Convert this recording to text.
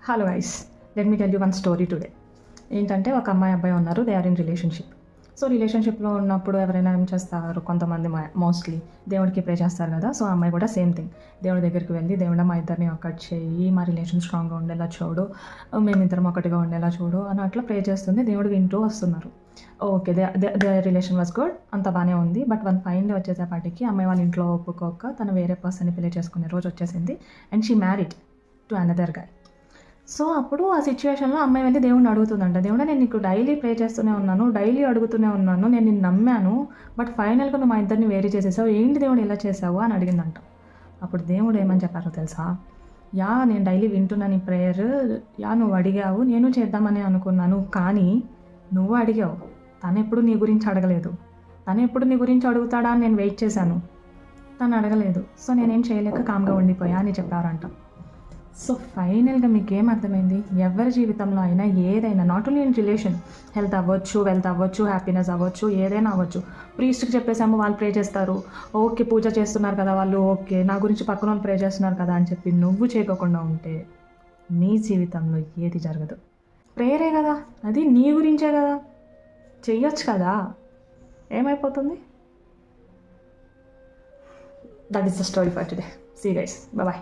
Hello guys, let me tell you one story today. ఏంటంటే ఒక అమ్మాయి అబ్బాయి ఉన్నారు, they are in relationship. So రిలేషన్షిప్లో ఉన్నప్పుడు ఎవరైనా ఏం చేస్తారు, కొంతమంది మోస్ట్లీ దేవుడికి ప్రే చేస్తారు కదా. సో అమ్మాయి కూడా సేమ్ థింగ్, దేవుడి దగ్గరికి వెళ్ళి దేవుడా మా ఇద్దరిని ఒకటి చేయి, మా రిలేషన్ స్ట్రాంగ్గా ఉండేలా చూడు, మేమిద్దరం ఒకటిగా ఉండేలా చూడు అని అట్లా ప్రే చేస్తుంది. దేవుడు వింటూ వస్తున్నారు. Okay, they relation was good, అంత బాగానే ఉంది. బట్ వన్ ఫైన్ డే వచ్చేసేపాటికి అమ్మాయి వాళ్ళ ఇంట్లో ఒప్పుకోక తను వేరే పర్సన్ని పెళ్లి చేసుకునే రోజు వచ్చేసింది. And she married to another guy. So అప్పుడు ఆ సిచ్యువేషన్లో అమ్మాయి వెళ్ళి దేవుడిని అడుగుతుందంట, దేవుడా నేను నీకు డైలీ ప్రే చేస్తూనే ఉన్నాను, డైలీ అడుగుతూనే ఉన్నాను, నేను నిన్ను నమ్మాను, బట్ ఫైనల్గా నువ్వు మా ఇద్దరిని వేరే చేసేసావు, ఏంటి దేవుడు ఇలా చేసావు అని అడిగిందంట. అప్పుడు దేవుడు ఏమని చెప్పారో తెలుసా? నేను డైలీ వింటున్నాను నీ ప్రేయర్, నువ్వు అడిగావు, నేను చేద్దామని అనుకున్నాను, కానీ నువ్వు అడిగావు, తను ఎప్పుడు నీ గురించి అడగలేదు, తను ఎప్పుడు నీ గురించి అడుగుతాడా అని నేను వెయిట్ చేశాను, తను అడగలేదు. సో నేనేం చేయలేక కామ్గా ఉండిపోయా అని చెప్పారంట. సో ఫైనల్గా మీకు ఏం అర్థమైంది? ఎవరి జీవితంలో అయినా ఏదైనా, not only in relation, health అవ్వచ్చు, వెల్త్ అవ్వచ్చు, హ్యాపీనెస్ అవ్వచ్చు, ఏదైనా అవ్వచ్చు. ప్రీస్ట్కి చెప్పేసాము, వాళ్ళు ప్రే చేస్తారు, ఓకే పూజ చేస్తున్నారు కదా వాళ్ళు, ఓకే నా గురించి పక్కన వాళ్ళు ప్రే చేస్తున్నారు కదా అని చెప్పి నువ్వు చేయకుండా ఉంటే నీ జీవితంలో ఏది జరగదు. ప్రేయరే కదా, అది నీ గురించే కదా, చెయ్యొచ్చు కదా, ఏమైపోతుంది? That is the story for today. See guys, bye.